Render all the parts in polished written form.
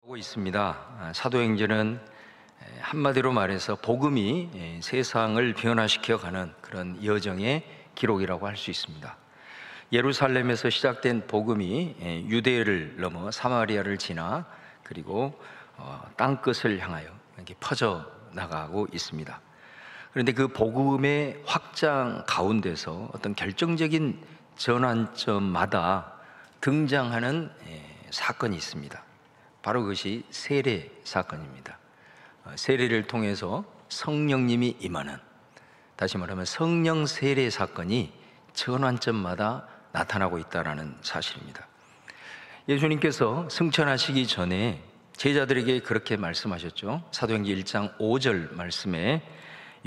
하고 있습니다. 사도행전은 한마디로 말해서 복음이 세상을 변화시켜 가는 그런 여정의 기록이라고 할 수 있습니다. 예루살렘에서 시작된 복음이 유대를 넘어 사마리아를 지나 그리고 땅끝을 향하여 이렇게 퍼져 나가고 있습니다. 그런데 그 복음의 확장 가운데서 어떤 결정적인 전환점마다 등장하는 사건이 있습니다. 바로 그것이 세례 사건입니다. 세례를 통해서 성령님이 임하는, 다시 말하면 성령 세례 사건이 전환점마다 나타나고 있다는 사실입니다. 예수님께서 승천하시기 전에 제자들에게 그렇게 말씀하셨죠. 사도행전 1장 5절 말씀에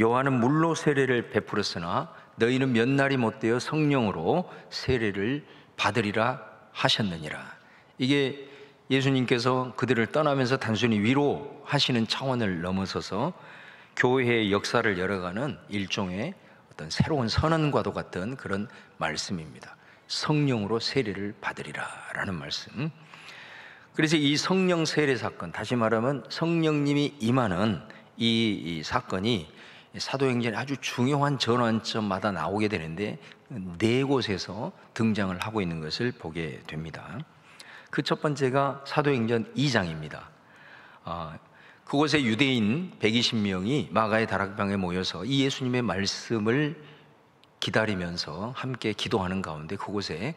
요한은 물로 세례를 베풀었으나 너희는 몇 날이 못되어 성령으로 세례를 받으리라 하셨느니라. 이게 예수님께서 그들을 떠나면서 단순히 위로하시는 차원을 넘어서서 교회의 역사를 열어가는 일종의 어떤 새로운 선언과도 같은 그런 말씀입니다. 성령으로 세례를 받으리라 라는 말씀. 그래서 이 성령 세례 사건, 다시 말하면 성령님이 임하는 이 사건이 사도행전의 아주 중요한 전환점마다 나오게 되는데 네 곳에서 등장을 하고 있는 것을 보게 됩니다. 그 첫 번째가 사도행전 2장입니다. 그곳에 유대인 120명이 마가의 다락방에 모여서 이 예수님의 말씀을 기다리면서 함께 기도하는 가운데 그곳에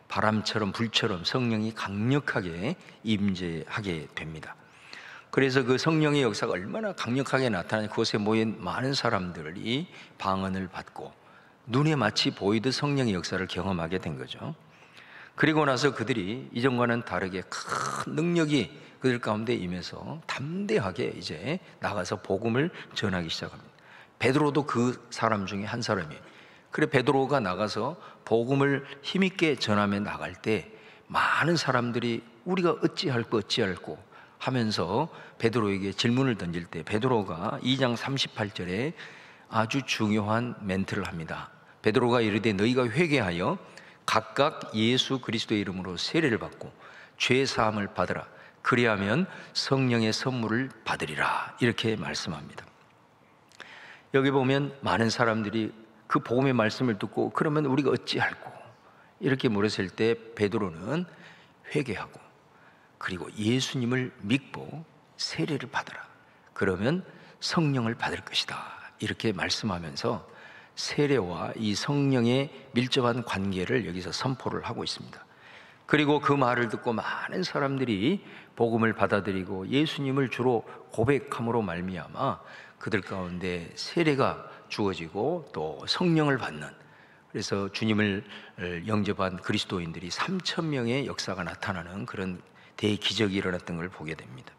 바람처럼 불처럼 성령이 강력하게 임재하게 됩니다. 그래서 그 성령의 역사가 얼마나 강력하게 나타나냐, 그곳에 모인 많은 사람들이 방언을 받고 눈에 마치 보이듯 성령의 역사를 경험하게 된 거죠. 그리고 나서 그들이 이전과는 다르게 큰 능력이 그들 가운데 임해서 담대하게 이제 나가서 복음을 전하기 시작합니다. 베드로도 그 사람 중에 한 사람이에요. 그래 베드로가 나가서 복음을 힘있게 전하며 나갈 때 많은 사람들이 우리가 어찌할꼬 하면서 베드로에게 질문을 던질 때 베드로가 2장 38절에 아주 중요한 멘트를 합니다. 베드로가 이르되 너희가 회개하여 각각 예수 그리스도의 이름으로 세례를 받고 죄 사함을 받으라. 그리하면 성령의 선물을 받으리라. 이렇게 말씀합니다. 여기 보면 많은 사람들이 그 복음의 말씀을 듣고 그러면 우리가 어찌할꼬 이렇게 물었을 때 베드로는 회개하고 그리고 예수님을 믿고 세례를 받으라. 그러면 성령을 받을 것이다. 이렇게 말씀하면서 세례와 이 성령의 밀접한 관계를 여기서 선포를 하고 있습니다. 그리고 그 말을 듣고 많은 사람들이 복음을 받아들이고 예수님을 주로 고백함으로 말미암아 그들 가운데 세례가 주어지고 또 성령을 받는, 그래서 주님을 영접한 그리스도인들이 3,000명의 역사가 나타나는 그런 대기적이 일어났던 걸 보게 됩니다.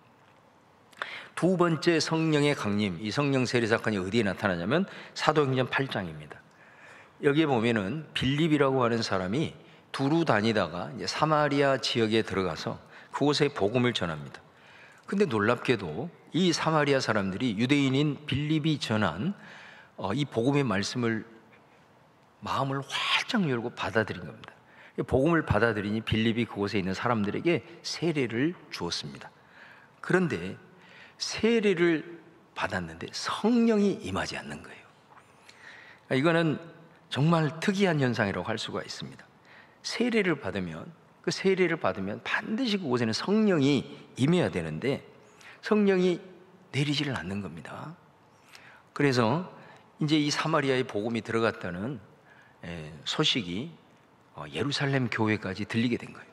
두 번째 성령의 강림, 이 성령 세례 사건이 어디에 나타나냐면 사도행전 8장입니다. 여기에 보면은 빌립이라고 하는 사람이 두루 다니다가 이제 사마리아 지역에 들어가서 그곳에 복음을 전합니다. 근데 놀랍게도 이 사마리아 사람들이 유대인인 빌립이 전한 이 복음의 말씀을 마음을 활짝 열고 받아들인 겁니다. 복음을 받아들이니 빌립이 그곳에 있는 사람들에게 세례를 주었습니다. 그런데 세례를 받았는데 성령이 임하지 않는 거예요. 이거는 정말 특이한 현상이라고 할 수가 있습니다. 세례를 받으면 반드시 그곳에는 성령이 임해야 되는데 성령이 내리지를 않는 겁니다. 그래서 이제 이 사마리아에 복음이 들어갔다는 소식이 예루살렘 교회까지 들리게 된 거예요.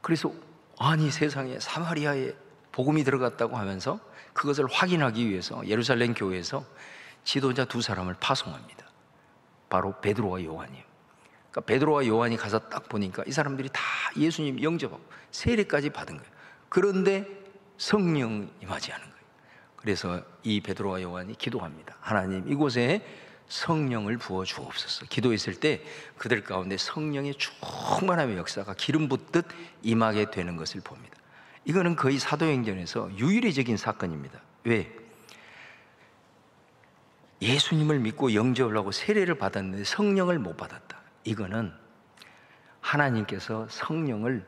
그래서 아니 세상에 사마리아에 복음이 들어갔다고 하면서 그것을 확인하기 위해서 예루살렘 교회에서 지도자 두 사람을 파송합니다. 바로 베드로와 요한이에요. 그러니까 베드로와 요한이 가서 딱 보니까 이 사람들이 다 예수님 영접하고 세례까지 받은 거예요. 그런데 성령 임하지 않은 거예요. 그래서 이 베드로와 요한이 기도합니다. 하나님, 이곳에 성령을 부어 주옵소서. 기도했을 때 그들 가운데 성령의 충만함의 역사가 기름 붓듯 임하게 되는 것을 봅니다. 이거는 거의 사도행전에서 유일적인 사건입니다. 왜? 예수님을 믿고 영접을 하고 세례를 받았는데 성령을 못 받았다. 이거는 하나님께서 성령을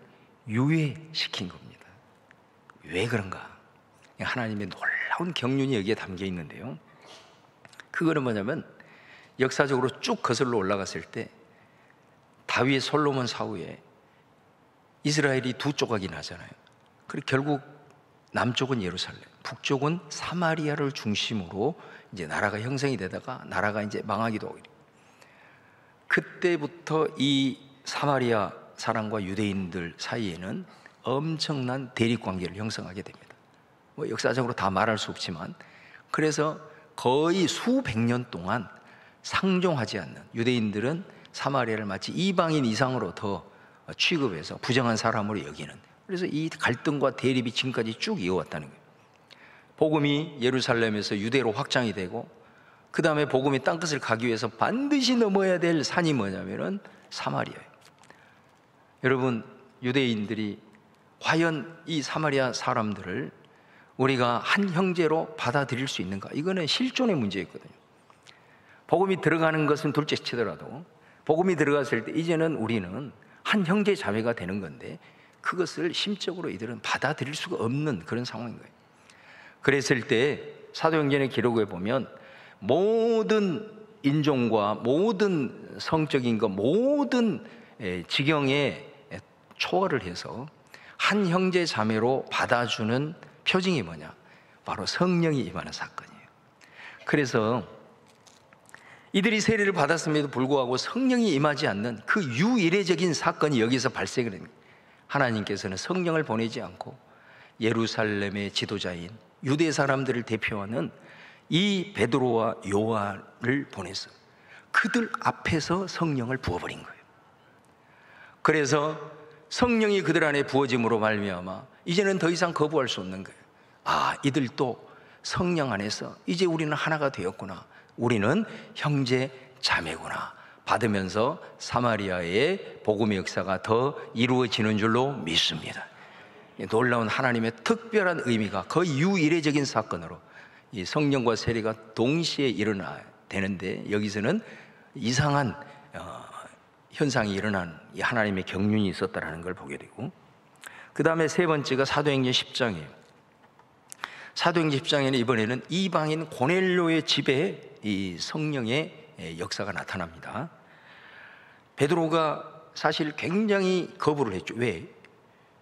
유예시킨 겁니다. 왜 그런가? 하나님의 놀라운 경륜이 여기에 담겨 있는데요, 그거는 뭐냐면 역사적으로 쭉 거슬러 올라갔을 때 다윗 솔로몬 사후에 이스라엘이 두 조각이 나잖아요. 그리고 결국 남쪽은 예루살렘, 북쪽은 사마리아를 중심으로 이제 나라가 형성이 되다가 나라가 이제 망하기도 하고, 그때부터 이 사마리아 사람과 유대인들 사이에는 엄청난 대립 관계를 형성하게 됩니다. 뭐 역사적으로 다 말할 수 없지만, 그래서 거의 수백 년 동안 상종하지 않는, 유대인들은 사마리아를 마치 이방인 이상으로 더 취급해서 부정한 사람으로 여기는, 그래서 이 갈등과 대립이 지금까지 쭉 이어왔다는 거예요. 복음이 예루살렘에서 유대로 확장이 되고, 그 다음에 복음이 땅끝을 가기 위해서 반드시 넘어야 될 산이 뭐냐면은 사마리아예요. 여러분, 유대인들이 과연 이 사마리아 사람들을 우리가 한 형제로 받아들일 수 있는가? 이거는 실존의 문제였거든요. 복음이 들어가는 것은 둘째 치더라도, 복음이 들어갔을 때 이제는 우리는 한 형제 자매가 되는 건데, 그것을 심적으로 이들은 받아들일 수가 없는 그런 상황인 거예요. 그랬을 때 사도행전의 기록에 보면 모든 인종과 모든 성적인 것, 모든 지경에 초월을 해서 한 형제 자매로 받아주는 표징이 뭐냐? 바로 성령이 임하는 사건이에요. 그래서 이들이 세례를 받았음에도 불구하고 성령이 임하지 않는 그 유이례적인 사건이 여기서 발생을 합니다. 하나님께서는 성령을 보내지 않고 예루살렘의 지도자인 유대 사람들을 대표하는 이 베드로와 요한을 보내서 그들 앞에서 성령을 부어버린 거예요. 그래서 성령이 그들 안에 부어짐으로 말미암아 이제는 더 이상 거부할 수 없는 거예요. 아, 이들도 성령 안에서 이제 우리는 하나가 되었구나, 우리는 형제 자매구나 받으면서 사마리아의 복음의 역사가 더 이루어지는 줄로 믿습니다. 놀라운 하나님의 특별한 의미가 거의 유이례적인 사건으로 이 성령과 세례가 동시에 일어나야 되는데, 여기서는 이상한 현상이 일어난 이 하나님의 경륜이 있었다는 걸 보게 되고, 그 다음에 세 번째가 사도행전 10장이에요. 사도행전 10장에는 이번에는 이방인 고넬료의 집에 이 성령의 역사가 나타납니다. 베드로가 사실 굉장히 거부를 했죠. 왜?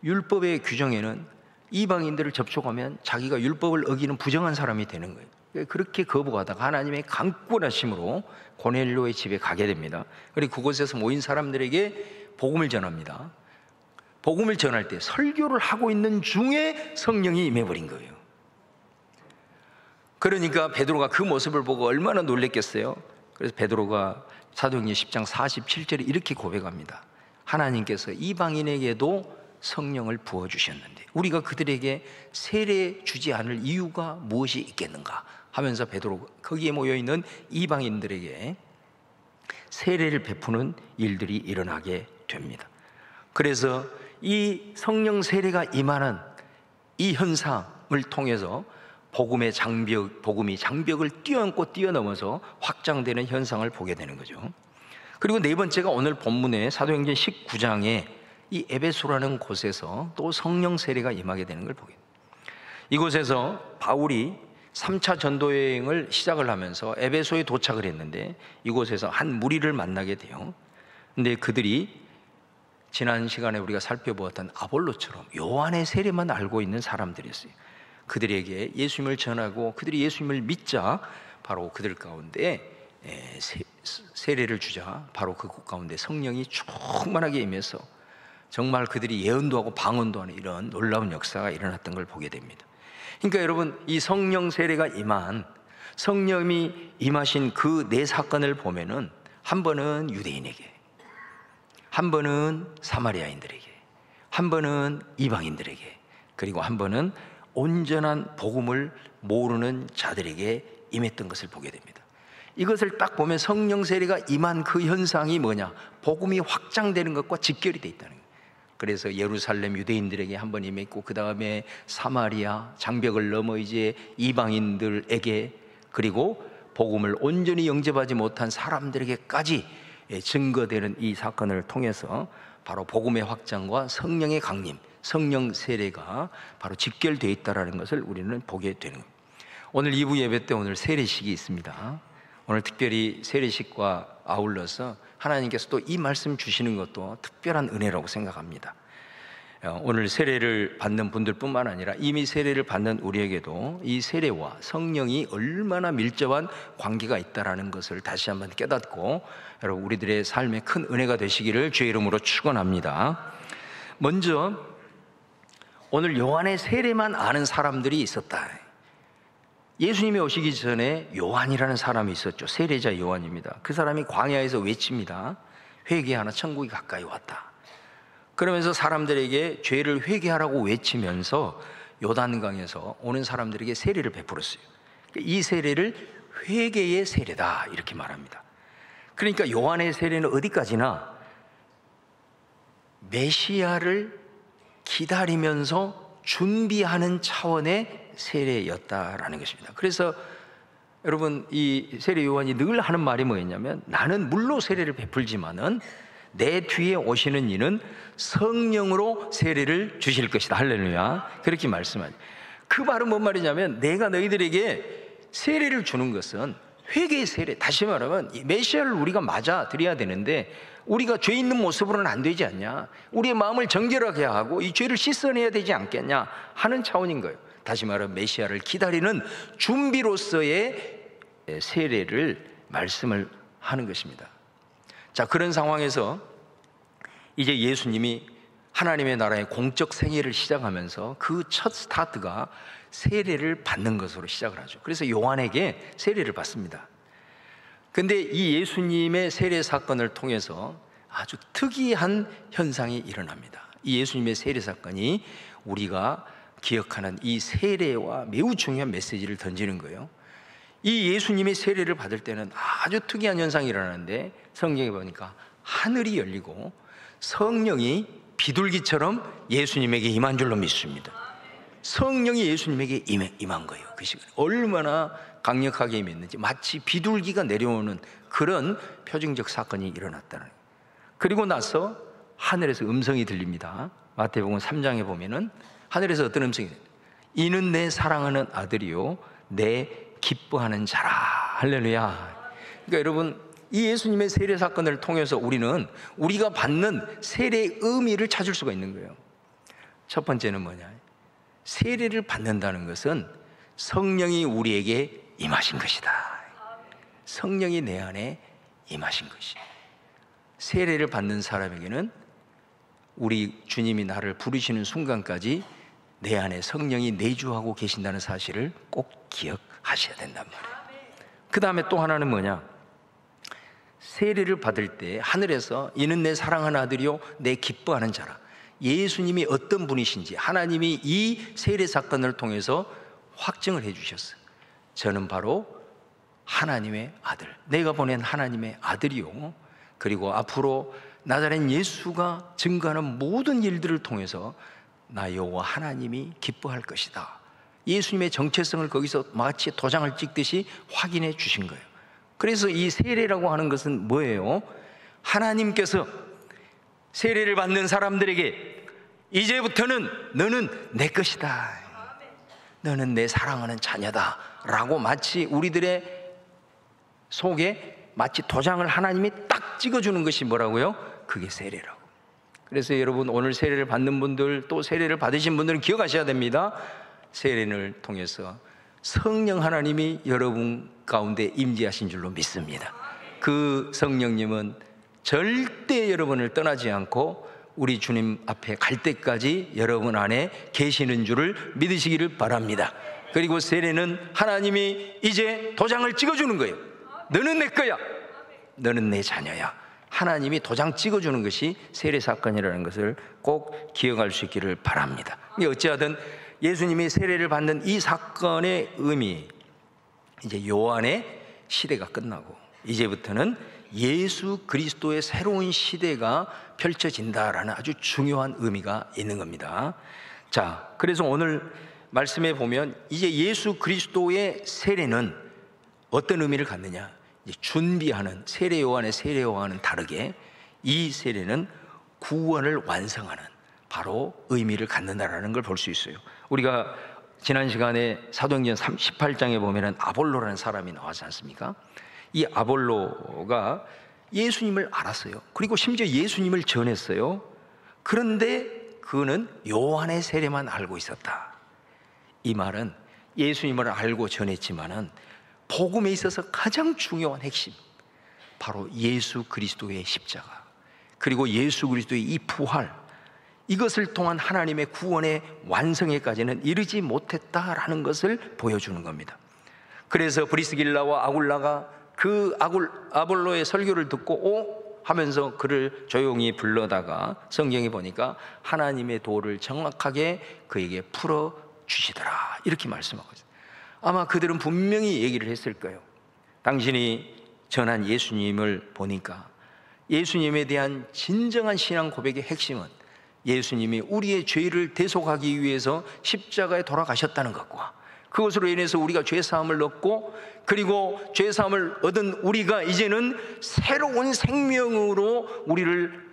율법의 규정에는 이방인들을 접촉하면 자기가 율법을 어기는 부정한 사람이 되는 거예요. 그렇게 거부하다가 하나님의 강권하심으로 고넬료의 집에 가게 됩니다. 그리고 그곳에서 모인 사람들에게 복음을 전합니다. 복음을 전할 때 설교를 하고 있는 중에 성령이 임해버린 거예요. 그러니까 베드로가 그 모습을 보고 얼마나 놀랬겠어요. 그래서 베드로가 사도행전 10장 47절에 이렇게 고백합니다. 하나님께서 이방인에게도 성령을 부어주셨는데 우리가 그들에게 세례 주지 않을 이유가 무엇이 있겠는가 하면서 베드로가 거기에 모여있는 이방인들에게 세례를 베푸는 일들이 일어나게 됩니다. 그래서 이 성령 세례가 임하는 이 현상을 통해서 복음이 장벽을 뛰어넘고 뛰어넘어서 확장되는 현상을 보게 되는 거죠. 그리고 네 번째가 오늘 본문의 사도행전 19장에 이 에베소라는 곳에서 또 성령 세례가 임하게 되는 걸 보게 됩니다. 이곳에서 바울이 3차 전도 여행을 시작을 하면서 에베소에 도착을 했는데 이곳에서 한 무리를 만나게 돼요. 근데 그들이 지난 시간에 우리가 살펴보았던 아볼로처럼 요한의 세례만 알고 있는 사람들이었어요. 그들에게 예수님을 전하고 그들이 예수님을 믿자 바로 그들 가운데 세례를 주자 바로 그 가운데 성령이 충만하게 임해서 정말 그들이 예언도 하고 방언도 하는 이런 놀라운 역사가 일어났던 걸 보게 됩니다. 그러니까 여러분, 이 성령 세례가 임한, 성령이 임하신 그 네 사건을 보면은 한 번은 유대인에게, 한 번은 사마리아인들에게, 한 번은 이방인들에게, 그리고 한 번은 온전한 복음을 모르는 자들에게 임했던 것을 보게 됩니다. 이것을 딱 보면 성령 세례가 임한 그 현상이 뭐냐? 복음이 확장되는 것과 직결이 되어 있다는 거예요. 그래서 예루살렘 유대인들에게 한 번 임했고 그 다음에 사마리아 장벽을 넘어 이제 이방인들에게, 그리고 복음을 온전히 영접하지 못한 사람들에게까지 증거되는 이 사건을 통해서 바로 복음의 확장과 성령의 강림, 성령 세례가 바로 직결되어 있다는 것을 우리는 보게 되는 겁니다. 오늘 2부 예배 때 오늘 세례식이 있습니다. 오늘 특별히 세례식과 아울러서 하나님께서 또 이 말씀 주시는 것도 특별한 은혜라고 생각합니다. 오늘 세례를 받는 분들뿐만 아니라 이미 세례를 받는 우리에게도 이 세례와 성령이 얼마나 밀접한 관계가 있다는 것을 다시 한번 깨닫고 여러분 우리들의 삶에 큰 은혜가 되시기를 주의 이름으로 축원합니다. 먼저 오늘 요한의 세례만 아는 사람들이 있었다. 예수님이 오시기 전에 요한이라는 사람이 있었죠. 세례자 요한입니다. 그 사람이 광야에서 외칩니다. 회개하나 천국이 가까이 왔다. 그러면서 사람들에게 죄를 회개하라고 외치면서 요단강에서 오는 사람들에게 세례를 베풀었어요. 이 세례를 회개의 세례다 이렇게 말합니다. 그러니까 요한의 세례는 어디까지나 메시아를 기다리면서 준비하는 차원의 세례였다라는 것입니다. 그래서 여러분 이 세례 요한이 늘 하는 말이 뭐였냐면 나는 물로 세례를 베풀지만은 내 뒤에 오시는 이는 성령으로 세례를 주실 것이다. 할렐루야. 그렇게 말씀하죠. 그 말은 뭔 말이냐면 내가 너희들에게 세례를 주는 것은 회개의 세례, 다시 말하면 이 메시아를 우리가 맞아 드려야 되는데 우리가 죄 있는 모습으로는 안 되지 않냐, 우리의 마음을 정결하게 하고 이 죄를 씻어내야 되지 않겠냐 하는 차원인 거예요. 다시 말하면 메시아를 기다리는 준비로서의 세례를 말씀을 하는 것입니다. 자, 그런 상황에서 이제 예수님이 하나님의 나라의 공적 생애를 시작하면서 그 첫 스타트가 세례를 받는 것으로 시작을 하죠. 그래서 요한에게 세례를 받습니다. 근데 이 예수님의 세례 사건을 통해서 아주 특이한 현상이 일어납니다. 이 예수님의 세례 사건이 우리가 기억하는 이 세례와 매우 중요한 메시지를 던지는 거예요. 이 예수님이 세례를 받을 때는 아주 특이한 현상이 일어나는데 성경에 보니까 하늘이 열리고 성령이 비둘기처럼 예수님에게 임한 줄로 믿습니다. 성령이 예수님에게 임한 거예요. 그 시간에 얼마나 강력하게 임했는지 마치 비둘기가 내려오는 그런 표징적 사건이 일어났다는 거예요. 그리고 나서 하늘에서 음성이 들립니다. 마태복음 3장에 보면은 하늘에서 어떤 음성이 들려요? 이는 내 사랑하는 아들이요 내 기뻐하는 자라. 할렐루야. 그러니까 여러분 이 예수님의 세례 사건을 통해서 우리는 우리가 받는 세례의 의미를 찾을 수가 있는 거예요. 첫 번째는 뭐냐? 세례를 받는다는 것은 성령이 우리에게 임하신 것이다. 성령이 내 안에 임하신 것이. 세례를 받는 사람에게는 우리 주님이 나를 부르시는 순간까지 내 안에 성령이 내주하고 계신다는 사실을 꼭 기억하셔야 된단 말이에요. 그 다음에 또 하나는 뭐냐? 세례를 받을 때 하늘에서 이는 내 사랑하는 아들이요 내 기뻐하는 자라. 예수님이 어떤 분이신지 하나님이 이 세례 사건을 통해서 확증을 해 주셨어요. 저는 바로 하나님의 아들, 내가 보낸 하나님의 아들이요, 그리고 앞으로 나자렛 예수가 증거하는 모든 일들을 통해서 나 여호와 하나님이 기뻐할 것이다. 예수님의 정체성을 거기서 마치 도장을 찍듯이 확인해 주신 거예요. 그래서 이 세례라고 하는 것은 뭐예요? 하나님께서 세례를 받는 사람들에게 이제부터는 너는 내 것이다, 너는 내 사랑하는 자녀다 라고 마치 우리들의 속에 마치 도장을 하나님이 딱 찍어주는 것이 뭐라고요? 그게 세례라고. 그래서 여러분 오늘 세례를 받는 분들, 또 세례를 받으신 분들은 기억하셔야 됩니다. 세례를 통해서 성령 하나님이 여러분 가운데 임재하신 줄로 믿습니다. 그 성령님은 절대 여러분을 떠나지 않고 우리 주님 앞에 갈 때까지 여러분 안에 계시는 줄을 믿으시기를 바랍니다. 그리고 세례는 하나님이 이제 도장을 찍어주는 거예요. 너는 내 거야, 너는 내 자녀야. 하나님이 도장 찍어주는 것이 세례 사건이라는 것을 꼭 기억할 수 있기를 바랍니다. 어찌하든 예수님이 세례를 받는 이 사건의 의미, 이제 요한의 시대가 끝나고 이제부터는 예수 그리스도의 새로운 시대가 펼쳐진다라는 아주 중요한 의미가 있는 겁니다. 자, 그래서 오늘 말씀에 보면 이제 예수 그리스도의 세례는 어떤 의미를 갖느냐? 이제 준비하는 세례 요한의 세례 요한은 다르게 이 세례는 구원을 완성하는, 바로 의미를 갖는다라는 걸 볼 수 있어요. 우리가 지난 시간에 사도행전 18장에 보면은 아볼로라는 사람이 나왔지 않습니까? 이 아볼로가 예수님을 알았어요. 그리고 심지어 예수님을 전했어요. 그런데 그는 요한의 세례만 알고 있었다. 이 말은 예수님을 알고 전했지만은 복음에 있어서 가장 중요한 핵심, 바로 예수 그리스도의 십자가, 그리고 예수 그리스도의 이 부활, 이것을 통한 하나님의 구원의 완성에까지는 이르지 못했다라는 것을 보여주는 겁니다. 그래서 브리스길라와 아굴라가 그 아볼로의 설교를 듣고 하면서 그를 조용히 불러다가 성경에 보니까 하나님의 도를 정확하게 그에게 풀어주시더라, 이렇게 말씀하고 있어요. 아마 그들은 분명히 얘기를 했을 거예요. 당신이 전한 예수님을 보니까 예수님에 대한 진정한 신앙 고백의 핵심은 예수님이 우리의 죄를 대속하기 위해서 십자가에 돌아가셨다는 것과 그것으로 인해서 우리가 죄사함을 얻고, 그리고 죄사함을 얻은 우리가 이제는 새로운 생명으로 우리를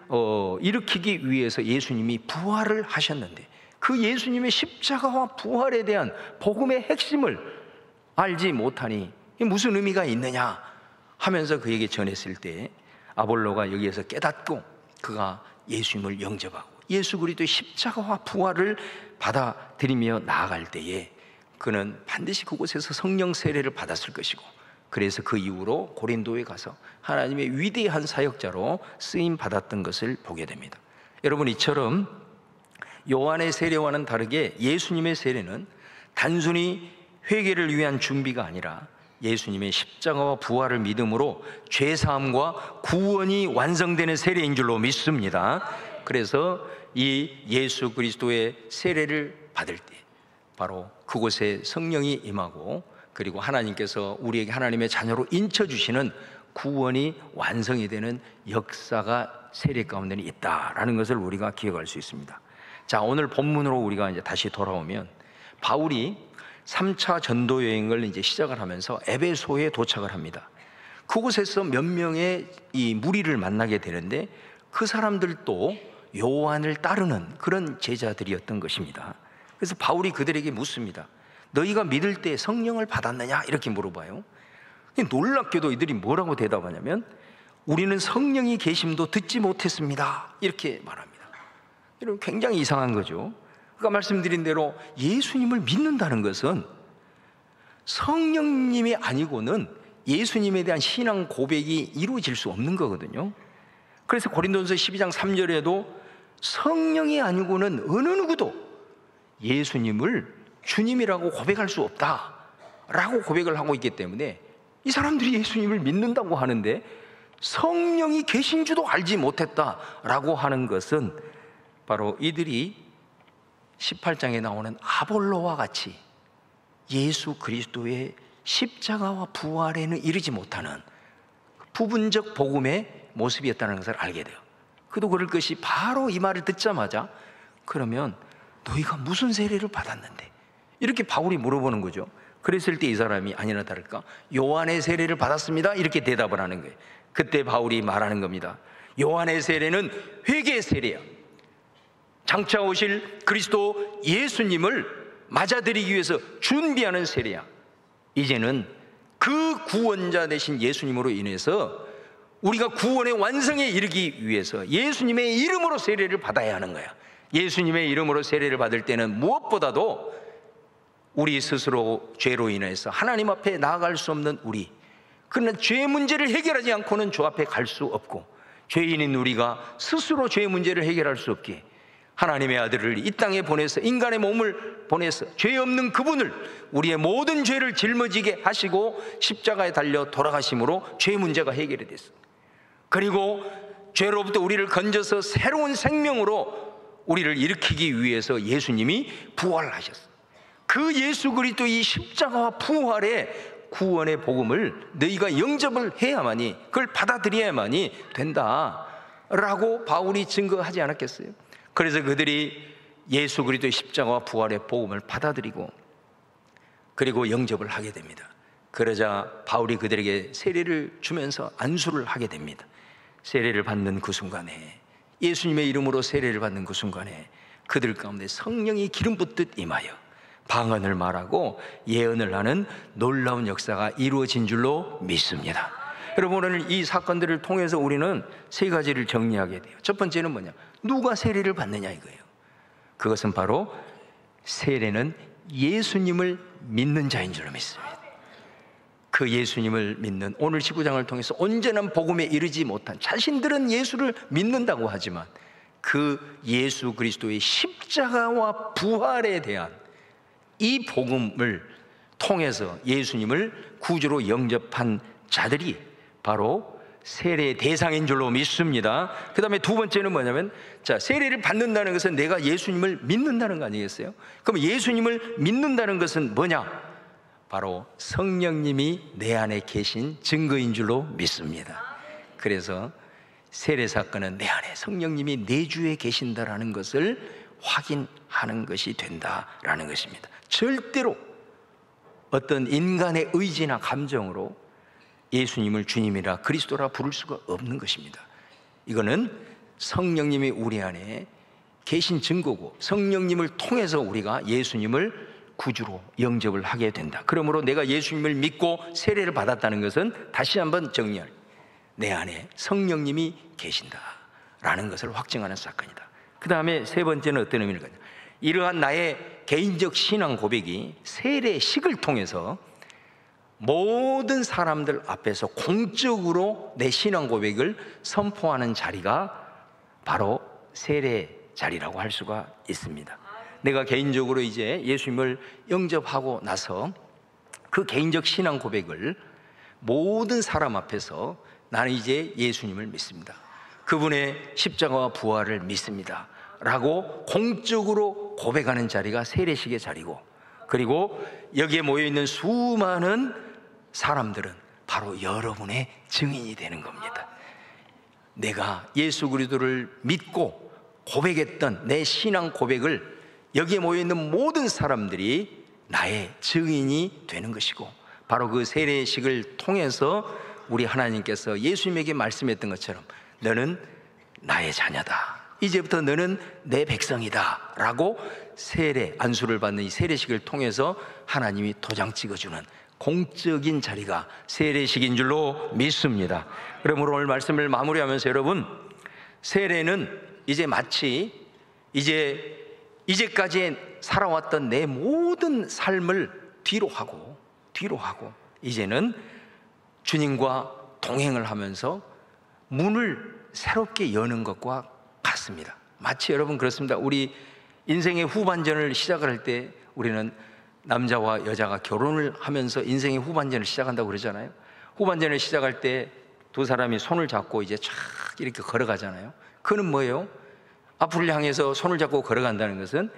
일으키기 위해서 예수님이 부활을 하셨는데, 그 예수님의 십자가와 부활에 대한 복음의 핵심을 알지 못하니 무슨 의미가 있느냐 하면서 그에게 전했을 때, 아볼로가 여기에서 깨닫고 그가 예수님을 영접하고 예수 그리스도의 십자가와 부활을 받아들이며 나아갈 때에 그는 반드시 그곳에서 성령 세례를 받았을 것이고, 그래서 그 이후로 고린도에 가서 하나님의 위대한 사역자로 쓰임 받았던 것을 보게 됩니다. 여러분, 이처럼 요한의 세례와는 다르게 예수님의 세례는 단순히 회개를 위한 준비가 아니라 예수님의 십자가와 부활을 믿음으로 죄사함과 구원이 완성되는 세례인 줄로 믿습니다. 그래서 이 예수 그리스도의 세례를 받을 때 바로 그곳에 성령이 임하고, 그리고 하나님께서 우리에게 하나님의 자녀로 인쳐주시는 구원이 완성이 되는 역사가 세례 가운데는 있다라는 것을 우리가 기억할 수 있습니다. 자, 오늘 본문으로 우리가 이제 다시 돌아오면, 바울이 3차 전도 여행을 이제 시작을 하면서 에베소에 도착을 합니다. 그곳에서 몇 명의 이 무리를 만나게 되는데, 그 사람들도 요한을 따르는 그런 제자들이었던 것입니다. 그래서 바울이 그들에게 묻습니다. 너희가 믿을 때 성령을 받았느냐? 이렇게 물어봐요. 놀랍게도 이들이 뭐라고 대답하냐면, 우리는 성령이 계심도 듣지 못했습니다, 이렇게 말합니다. 여러분, 굉장히 이상한 거죠. 그러니까 말씀드린 대로 예수님을 믿는다는 것은 성령님이 아니고는 예수님에 대한 신앙 고백이 이루어질 수 없는 거거든요. 그래서 고린도전서 12장 3절에도 성령이 아니고는 어느 누구도 예수님을 주님이라고 고백할 수 없다라고 고백을 하고 있기 때문에, 이 사람들이 예수님을 믿는다고 하는데 성령이 계신 줄도 알지 못했다라고 하는 것은 바로 이들이 18장에 나오는 아볼로와 같이 예수 그리스도의 십자가와 부활에는 이르지 못하는 부분적 복음의 모습이었다는 것을 알게 돼요. 그도 그럴 것이 바로 이 말을 듣자마자, 그러면 너희가 무슨 세례를 받았는데? 이렇게 바울이 물어보는 거죠. 그랬을 때 이 사람이 아니나 다를까 요한의 세례를 받았습니다, 이렇게 대답을 하는 거예요. 그때 바울이 말하는 겁니다. 요한의 세례는 회개의 세례야. 장차 오실 그리스도 예수님을 맞아들이기 위해서 준비하는 세례야. 이제는 그 구원자 되신 예수님으로 인해서 우리가 구원의 완성에 이르기 위해서 예수님의 이름으로 세례를 받아야 하는 거야. 예수님의 이름으로 세례를 받을 때는 무엇보다도 우리 스스로 죄로 인해서 하나님 앞에 나아갈 수 없는 우리, 그러나 죄 문제를 해결하지 않고는 주 앞에 갈 수 없고, 죄인인 우리가 스스로 죄 문제를 해결할 수 없기에 하나님의 아들을 이 땅에 보내서, 인간의 몸을 보내서 죄 없는 그분을 우리의 모든 죄를 짊어지게 하시고 십자가에 달려 돌아가심으로 죄 문제가 해결이 됐습니다. 그리고 죄로부터 우리를 건져서 새로운 생명으로 우리를 일으키기 위해서 예수님이 부활하셨어요. 그 예수 그리스도의 십자가와 부활의 구원의 복음을 너희가 영접을 해야만이, 그걸 받아들여야만이 된다라고 바울이 증거하지 않았겠어요? 그래서 그들이 예수 그리스도의 십자가와 부활의 복음을 받아들이고 그리고 영접을 하게 됩니다. 그러자 바울이 그들에게 세례를 주면서 안수를 하게 됩니다. 세례를 받는 그 순간에, 예수님의 이름으로 세례를 받는 그 순간에 그들 가운데 성령이 기름 붓듯 임하여 방언을 말하고 예언을 하는 놀라운 역사가 이루어진 줄로 믿습니다. 여러분, 오늘 이 사건들을 통해서 우리는 세 가지를 정리하게 돼요. 첫 번째는 뭐냐? 누가 세례를 받느냐 이거예요. 그것은 바로 세례는 예수님을 믿는 자인 줄로 믿습니다. 그 예수님을 믿는, 오늘 19장을 통해서 온전한 복음에 이르지 못한, 자신들은 예수를 믿는다고 하지만 그 예수 그리스도의 십자가와 부활에 대한 이 복음을 통해서 예수님을 구주로 영접한 자들이 바로 세례의 대상인 줄로 믿습니다. 그 다음에 두 번째는 뭐냐면, 자, 세례를 받는다는 것은 내가 예수님을 믿는다는 거 아니겠어요? 그럼 예수님을 믿는다는 것은 뭐냐? 바로 성령님이 내 안에 계신 증거인 줄로 믿습니다. 그래서 세례 사건은 내 안에 성령님이 내주에 계신다라는 것을 확인하는 것이 된다라는 것입니다. 절대로 어떤 인간의 의지나 감정으로 예수님을 주님이라 그리스도라 부를 수가 없는 것입니다. 이거는 성령님이 우리 안에 계신 증거고, 성령님을 통해서 우리가 예수님을 구주로 영접을 하게 된다. 그러므로 내가 예수님을 믿고 세례를 받았다는 것은, 다시 한번 정리할, 내 안에 성령님이 계신다라는 것을 확증하는 사건이다. 그 다음에 세 번째는 어떤 의미일까요? 이러한 나의 개인적 신앙 고백이 세례식을 통해서 모든 사람들 앞에서 공적으로 내 신앙 고백을 선포하는 자리가 바로 세례 자리라고 할 수가 있습니다. 내가 개인적으로 이제 예수님을 영접하고 나서 그 개인적 신앙 고백을 모든 사람 앞에서, 나는 이제 예수님을 믿습니다, 그분의 십자가와 부활을 믿습니다 라고 공적으로 고백하는 자리가 세례식의 자리고, 그리고 여기에 모여있는 수많은 사람들은 바로 여러분의 증인이 되는 겁니다. 내가 예수 그리스도를 믿고 고백했던 내 신앙 고백을 여기에 모여있는 모든 사람들이 나의 증인이 되는 것이고, 바로 그 세례식을 통해서 우리 하나님께서 예수님에게 말씀했던 것처럼 너는 나의 자녀다, 이제부터 너는 내 백성이다 라고 세례, 안수를 받는 이 세례식을 통해서 하나님이 도장 찍어주는 공적인 자리가 세례식인 줄로 믿습니다. 그러므로 오늘 말씀을 마무리하면서, 여러분, 세례는 이제 마치 이제까지 살아왔던 내 모든 삶을 뒤로 하고 이제는 주님과 동행을 하면서 문을 새롭게 여는 것과 같습니다. 마치, 여러분, 그렇습니다. 우리 인생의 후반전을 시작을 할 때 우리는 남자와 여자가 결혼을 하면서 인생의 후반전을 시작한다고 그러잖아요. 후반전을 시작할 때 두 사람이 손을 잡고 이제 쫙 이렇게 걸어가잖아요. 그는 뭐예요? 앞을 향해서 손을 잡고 걸어간다는 것은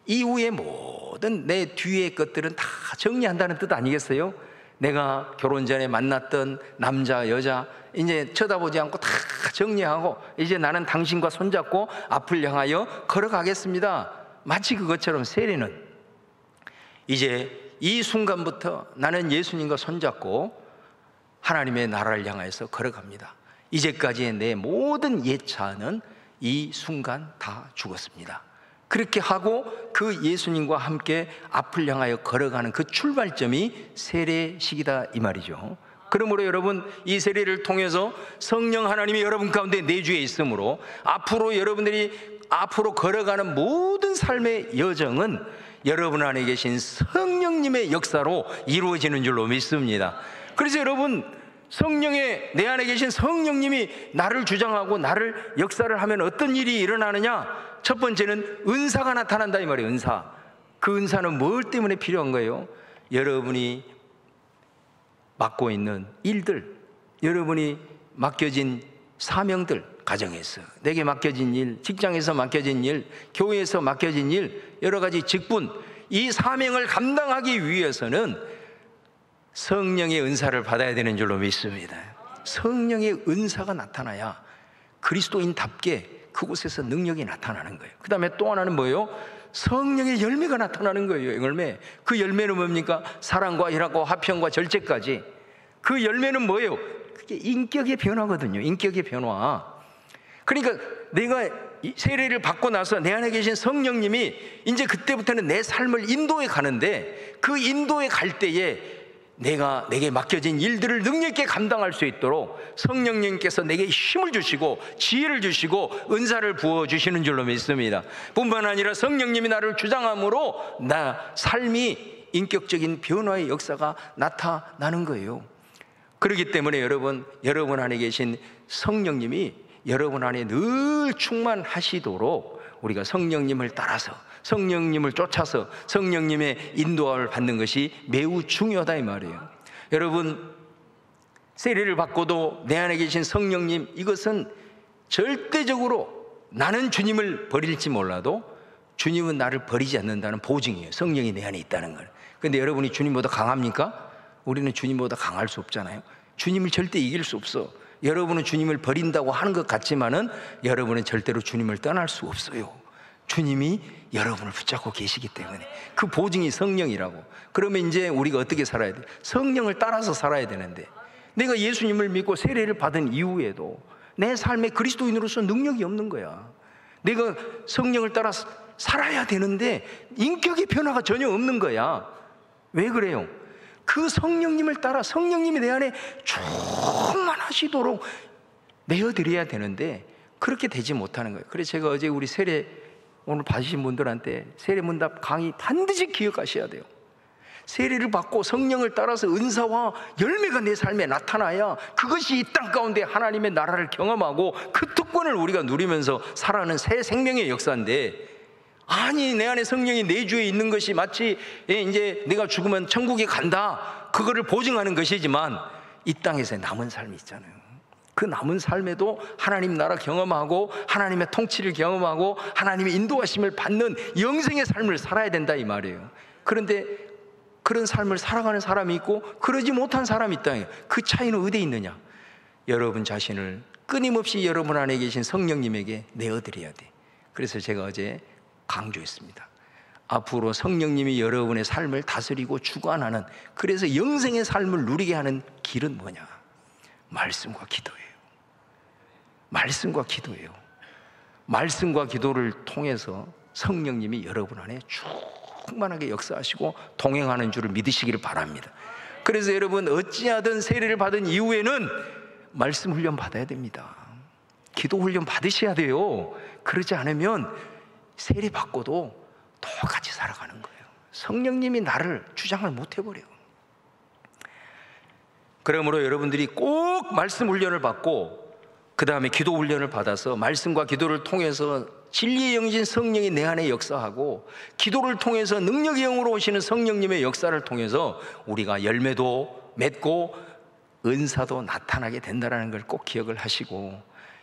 이후의 모든 내 뒤의 것들은 다 정리한다는 뜻 아니겠어요? 내가 결혼 전에 만났던 남자, 여자 이제 쳐다보지 않고 다 정리하고 이제 나는 당신과 손잡고 앞을 향하여 걸어가겠습니다. 마치 그것처럼 세례는 이제 이 순간부터 나는 예수님과 손잡고 하나님의 나라를 향해서 걸어갑니다. 이제까지의 내 모든 예차는 이 순간 다 죽었습니다. 그렇게 하고 그 예수님과 함께 앞을 향하여 걸어가는 그 출발점이 세례식이다 이 말이죠. 그러므로 여러분, 이 세례를 통해서 성령 하나님이 여러분 가운데 내주에 있으므로 앞으로 여러분들이 앞으로 걸어가는 모든 삶의 여정은 여러분 안에 계신 성령님의 역사로 이루어지는 줄로 믿습니다. 그래서 여러분, 내 안에 계신 성령님이 나를 주장하고 나를 역사를 하면 어떤 일이 일어나느냐? 첫 번째는 은사가 나타난다 이 말이에요. 은사. 그 은사는 뭘 때문에 필요한 거예요? 여러분이 맡고 있는 일들, 여러분이 맡겨진 사명들, 가정에서 내게 맡겨진 일, 직장에서 맡겨진 일, 교회에서 맡겨진 일, 여러 가지 직분, 이 사명을 감당하기 위해서는 성령의 은사를 받아야 되는 줄로 믿습니다. 성령의 은사가 나타나야 그리스도인답게 그곳에서 능력이 나타나는 거예요. 그 다음에 또 하나는 뭐예요? 성령의 열매가 나타나는 거예요. 열매. 그 열매는 뭡니까? 사랑과 희락과 화평과 절제까지. 그 열매는 뭐예요? 그게 인격의 변화거든요. 인격의 변화. 그러니까 내가 이 세례를 받고 나서 내 안에 계신 성령님이 이제 그때부터는 내 삶을 인도해 가는데, 그 인도에 갈 때에 내게 맡겨진 일들을 능력 있게 감당할 수 있도록 성령님께서 내게 힘을 주시고 지혜를 주시고 은사를 부어주시는 줄로 믿습니다. 뿐만 아니라 성령님이 나를 주장함으로 나 삶이 인격적인 변화의 역사가 나타나는 거예요. 그렇기 때문에 여러분 안에 계신 성령님이 여러분 안에 늘 충만하시도록 우리가 성령님을 따라서, 성령님을 쫓아서 성령님의 인도함을 받는 것이 매우 중요하다 이 말이에요. 여러분, 세례를 받고도 내 안에 계신 성령님, 이것은 절대적으로 나는 주님을 버릴지 몰라도 주님은 나를 버리지 않는다는 보증이에요. 성령이 내 안에 있다는 걸. 그런데 여러분이 주님보다 강합니까? 우리는 주님보다 강할 수 없잖아요. 주님을 절대 이길 수 없어. 여러분은 주님을 버린다고 하는 것 같지만은 여러분은 절대로 주님을 떠날 수 없어요. 주님이 여러분을 붙잡고 계시기 때문에. 그 보증이 성령이라고. 그러면 이제 우리가 어떻게 살아야 돼? 성령을 따라서 살아야 되는데, 내가 예수님을 믿고 세례를 받은 이후에도 내 삶에 그리스도인으로서 능력이 없는 거야. 내가 성령을 따라서 살아야 되는데 인격의 변화가 전혀 없는 거야. 왜 그래요? 그 성령님을 따라 성령님이 내 안에 충만하시도록 내어드려야 되는데 그렇게 되지 못하는 거예요. 그래서 제가 어제 우리 세례 오늘 받으신 분들한테 세례문답 강의 반드시 기억하셔야 돼요. 세례를 받고 성령을 따라서 은사와 열매가 내 삶에 나타나야 그것이 이 땅 가운데 하나님의 나라를 경험하고 그 특권을 우리가 누리면서 살아가는 새 생명의 역사인데, 아니 내 안에 성령이 내주에 있는 것이 마치 이제 내가 죽으면 천국에 간다, 그거를 보증하는 것이지만 이 땅에서 남은 삶이 있잖아요. 그 남은 삶에도 하나님 나라 경험하고 하나님의 통치를 경험하고 하나님의 인도하심을 받는 영생의 삶을 살아야 된다 이 말이에요. 그런데 그런 삶을 살아가는 사람이 있고 그러지 못한 사람이 있다. 그 차이는 어디에 있느냐? 여러분 자신을 끊임없이 여러분 안에 계신 성령님에게 내어드려야 돼. 그래서 제가 어제 강조했습니다. 앞으로 성령님이 여러분의 삶을 다스리고 주관하는, 그래서 영생의 삶을 누리게 하는 길은 뭐냐? 말씀과 기도예요. 말씀과 기도예요. 말씀과 기도를 통해서 성령님이 여러분 안에 충만하게 역사하시고 동행하는 줄을 믿으시기를 바랍니다. 그래서 여러분 어찌하든 세례를 받은 이후에는 말씀 훈련 받아야 됩니다. 기도 훈련 받으셔야 돼요. 그러지 않으면 세례 받고도 똑같이 살아가는 거예요. 성령님이 나를 주장을 못 해버려요. 그러므로 여러분들이 꼭 말씀 훈련을 받고 그 다음에 기도 훈련을 받아서 말씀과 기도를 통해서 진리의 영이신 성령이 내 안에 역사하고 기도를 통해서 능력의 영으로 오시는 성령님의 역사를 통해서 우리가 열매도 맺고 은사도 나타나게 된다는 걸 꼭 기억을 하시고,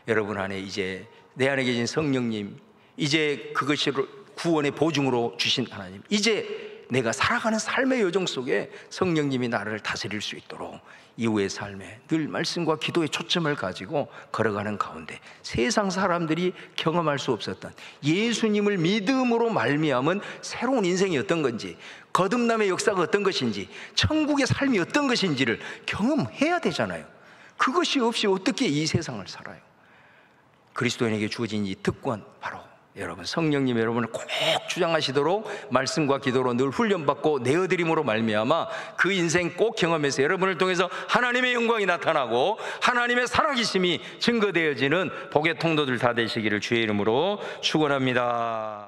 여러분 안에 이제 내 안에 계신 성령님, 이제 그것이 구원의 보증으로 주신 하나님, 이제 내가 살아가는 삶의 여정 속에 성령님이 나를 다스릴 수 있도록 이후의 삶에 늘 말씀과 기도의 초점을 가지고 걸어가는 가운데 세상 사람들이 경험할 수 없었던 예수님을 믿음으로 말미암은 새로운 인생이 어떤 건지, 거듭남의 역사가 어떤 것인지, 천국의 삶이 어떤 것인지를 경험해야 되잖아요. 그것이 없이 어떻게 이 세상을 살아요? 그리스도인에게 주어진 이 특권, 바로 여러분 성령님 여러분을 꼭 주장하시도록 말씀과 기도로 늘 훈련받고 내어드림으로 말미암아 그 인생 꼭 경험해서 여러분을 통해서 하나님의 영광이 나타나고 하나님의 살아계심이 증거되어지는 복의 통도들 다 되시기를 주의 이름으로 축원합니다.